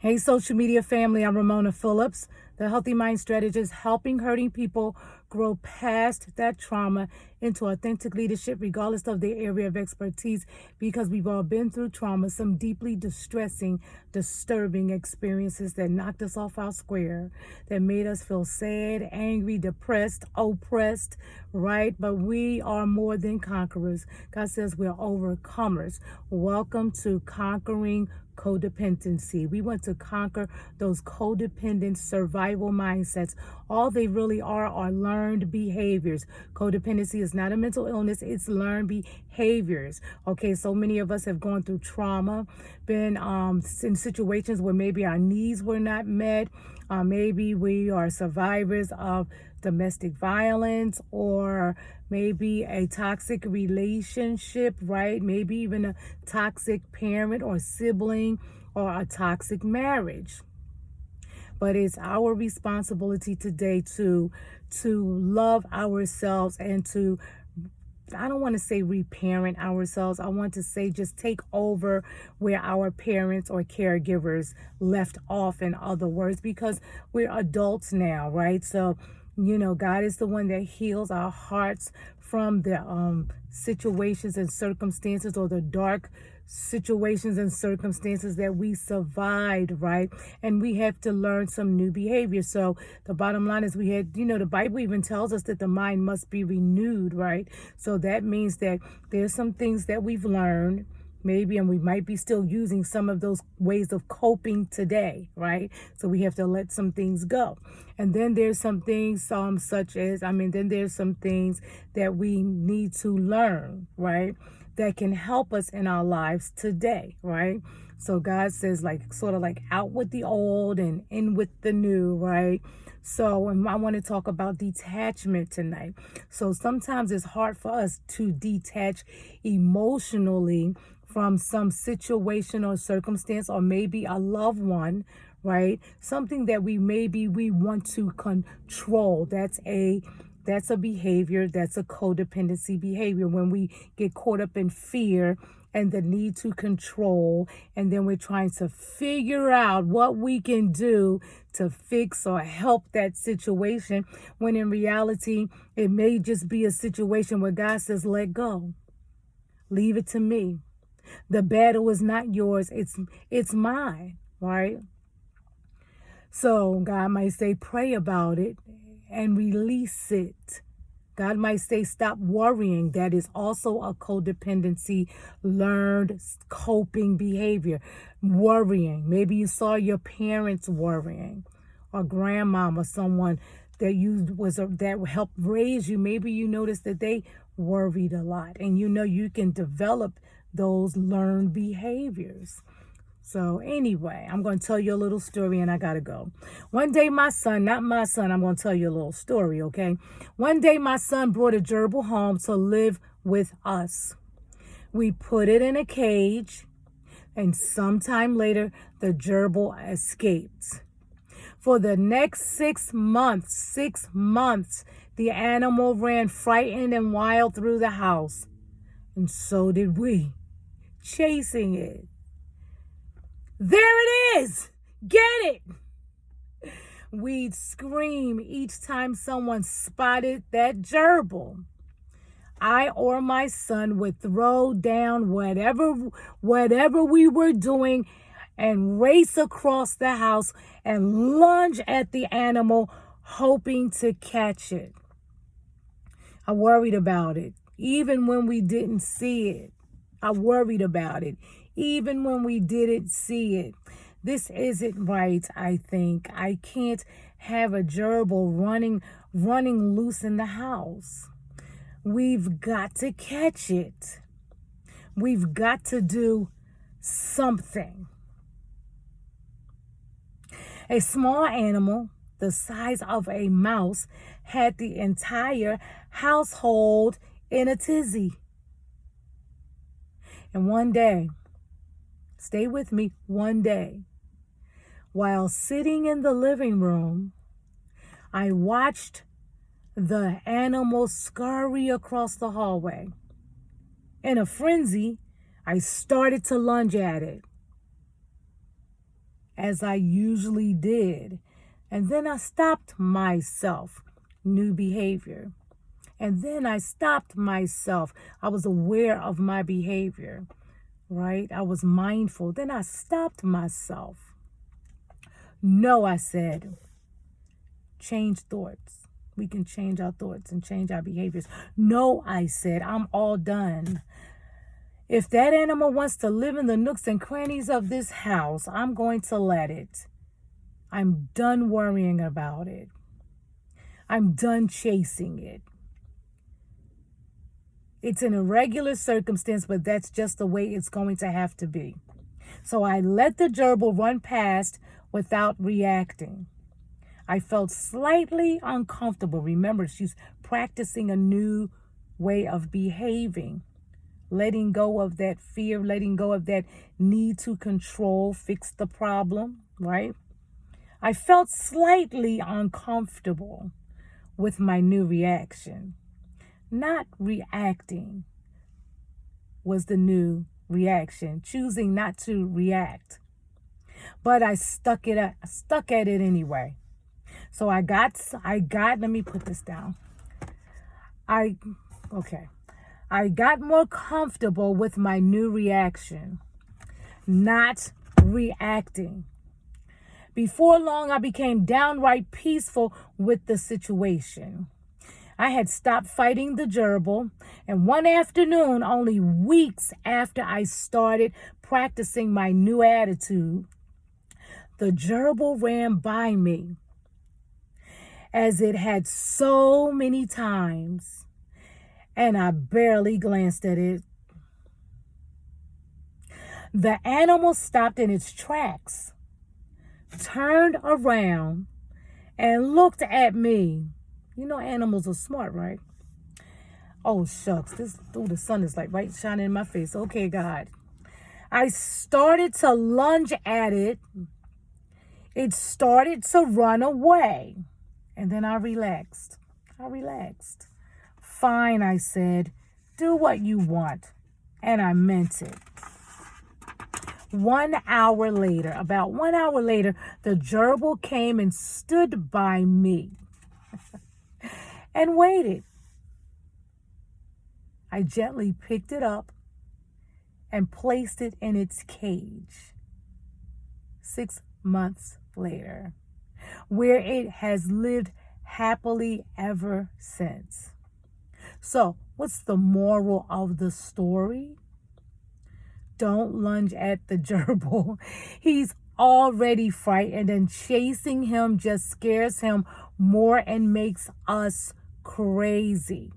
Hey, social media family, I'm Ramona Phillips, the Healthy Mind Strategist, helping hurting people grow past that trauma into authentic leadership, regardless of their area of expertise, because we've all been through trauma, some deeply distressing, disturbing experiences that knocked us off our square, that made us feel sad, angry, depressed, oppressed, right? But we are more than conquerors. God says we're overcomers. Welcome to Conquering Codependency. We want to conquer those codependent survival mindsets. All they really are learned behaviors. Codependency is not a mental illness, it's learned behaviors. Okay, so many of us have gone through trauma, been in situations where maybe our needs were not met. Maybe we are survivors of domestic violence, or maybe a toxic relationship, right? Maybe even a toxic parent or sibling, or a toxic marriage. But it's our responsibility today to love ourselves and to, I don't want to say reparent ourselves. I want to say just take over where our parents or caregivers left off, in other words, because we're adults now, right? So, God is the one that heals our hearts from the situations and circumstances, or the dark situations and circumstances that we survived, right? And we have to learn some new behavior. So the bottom line is the Bible even tells us that the mind must be renewed, right? So that means that there's some things that we've learned, maybe, and we might be still using some of those ways of coping today, right? So we have to let some things go. And then there's some things then there's some things that we need to learn, right? That can help us in our lives today, right? So God says, sort of like out with the old and in with the new, right? So, and I want to talk about detachment tonight. So sometimes it's hard for us to detach emotionally from some situation or circumstance, or maybe a loved one, right? Something that we want to control. That's a behavior, that's a codependency behavior, when we get caught up in fear and the need to control, and then we're trying to figure out what we can do to fix or help that situation, when in reality it may just be a situation where God says, let go, leave it to me. The battle is not yours, it's mine, right? So God might say, pray about it and release it. God might say, stop worrying. That is also a codependency, learned coping behavior. Worrying. Maybe you saw your parents worrying, or grandmom, or someone that helped raise you. Maybe you noticed that they worried a lot, and you can develop those learned behaviors. So anyway, I'm going to tell you a little story, and I got to go. One day my son, not my son, I'm going to tell you a little story, okay? One day my son brought a gerbil home to live with us. We put it in a cage, and sometime later, the gerbil escaped. For the next 6 months, the animal ran frightened and wild through the house. And so did we, chasing it. There it is! Get it! We'd scream each time someone spotted that gerbil. I or my son would throw down whatever we were doing and race across the house and lunge at the animal, hoping to catch it. I worried about it, even when we didn't see it. I worried about it, even when we didn't see it. This isn't right, I think. I can't have a gerbil running loose in the house. We've got to catch it. We've got to do something. A small animal the size of a mouse had the entire household in a tizzy. And one day, stay with me, one day, while sitting in the living room, I watched the animal scurry across the hallway. In a frenzy, I started to lunge at it. as I usually did. And then I stopped myself. New behavior. And then I stopped myself. I was aware of my behavior, right? I was mindful. Then I stopped myself. No, I said, change thoughts. We can change our thoughts and change our behaviors. No, I said, I'm all done. If that animal wants to live in the nooks and crannies of this house, I'm going to let it. I'm done worrying about it. I'm done chasing it. It's an irregular circumstance, but that's just the way it's going to have to be. So I let the gerbil run past without reacting. I felt slightly uncomfortable. Remember, she's practicing a new way of behaving. Letting go of that fear, letting go of that need to control, fix the problem, right? I felt slightly uncomfortable with my new reaction. Not reacting was the new reaction, choosing not to react. But I stuck at it anyway. So I got, let me put this down. I got more comfortable with my new reaction, not reacting. Before long, I became downright peaceful with the situation. I had stopped fighting the gerbil, and one afternoon, only weeks after I started practicing my new attitude, the gerbil ran by me, as it had so many times, and I barely glanced at it. The animal stopped in its tracks, turned around, and looked at me. You know animals are smart, right? Oh, shucks. The sun is like right shining in my face. Okay, God. I started to lunge at it. It started to run away. And then I relaxed. Fine, I said. Do what you want. And I meant it. About 1 hour later, the gerbil came and stood by me and waited. I gently picked it up and placed it in its cage 6 months later, where it has lived happily ever since. So, what's the moral of the story? Don't lunge at the gerbil. He's already frightened, and chasing him just scares him more and makes us crazy.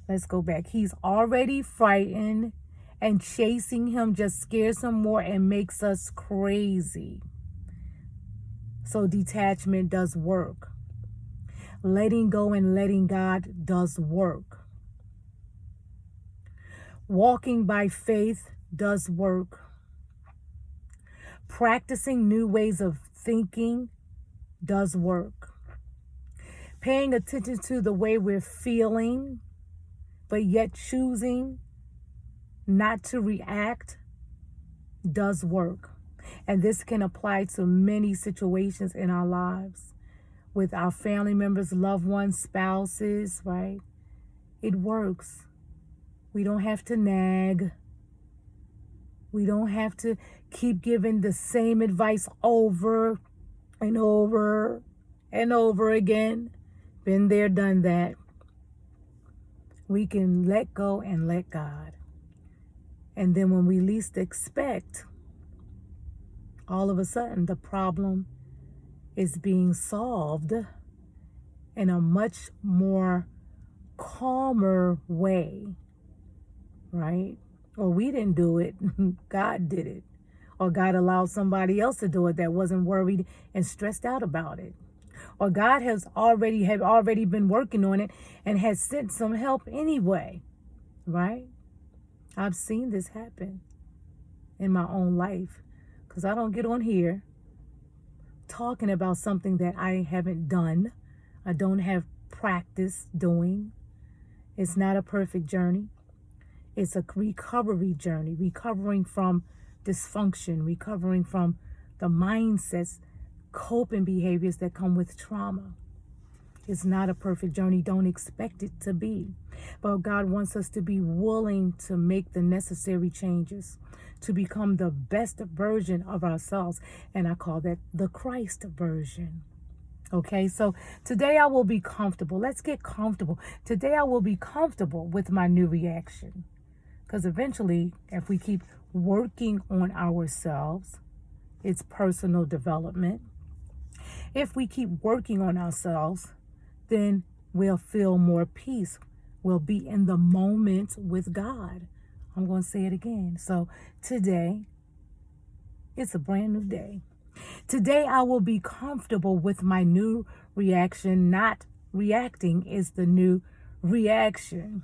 Let's go back. He's already frightened, and chasing him just scares him more and makes us crazy. So detachment does work. Letting go and letting God does work. Walking by faith does work. Practicing new ways of thinking does work. Paying attention to the way we're feeling, but yet choosing not to react does work. And this can apply to many situations in our lives with our family members, loved ones, spouses, right? It works. We don't have to nag. We don't have to keep giving the same advice over and over and over again. Been there, done that. We can let go and let God. And then when we least expect, all of a sudden the problem is being solved in a much more calmer way, right? Or we didn't do it, God did it. Or God allowed somebody else to do it that wasn't worried and stressed out about it. Or God had already been working on it and has sent some help anyway, right? I've seen this happen in my own life, because I don't get on here talking about something that I haven't done. I don't have practice doing. It's not a perfect journey. It's a recovery journey, recovering from dysfunction, recovering from the mindsets, coping behaviors that come with trauma. It's not a perfect journey. Don't expect it to be. But God wants us to be willing to make the necessary changes to become the best version of ourselves. And I call that the Christ version. Okay, so today I will be comfortable. Let's get comfortable. Today I will be comfortable with my new reaction. Because eventually, if we keep working on ourselves, it's personal development. If we keep working on ourselves, then we'll feel more peace. We'll be in the moment with God. I'm going to say it again. So today, it's a brand new day. Today, I will be comfortable with my new reaction. Not reacting is the new reaction.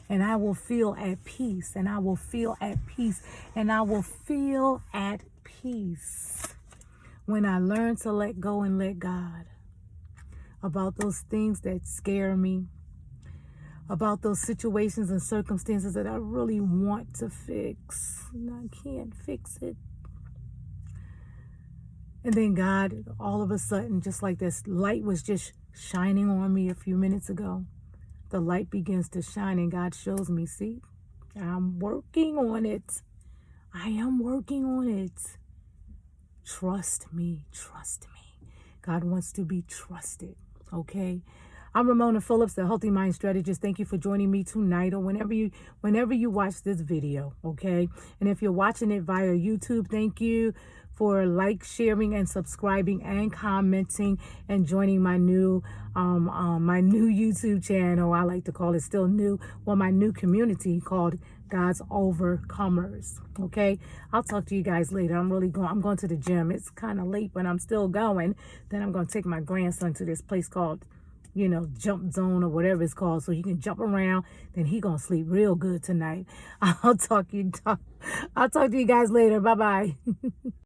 And I will feel at peace. And I will feel at peace. And I will feel at peace when I learn to let go and let God about those things that scare me, about those situations and circumstances that I really want to fix and I can't fix it. And then God, all of a sudden, just like this light was just shining on me a few minutes ago, the light begins to shine and God shows me, see, I'm working on it. I am working on it. Trust me, trust me. God wants to be trusted, okay? I'm Ramona Phillips, the Healthy Mind Strategist. Thank you for joining me tonight or whenever you watch this video, okay? And if you're watching it via YouTube, thank you for sharing, and subscribing and commenting and joining my new YouTube channel. I like to call it still new. Well, my new community called God's Overcomers. Okay, I'll talk to you guys later. I'm going to the gym. It's kind of late, but I'm still going. Then I'm going to take my grandson to this place called, Jump Zone or whatever it's called, so he can jump around. Then he gonna sleep real good tonight. I'll talk to you guys later. Bye bye.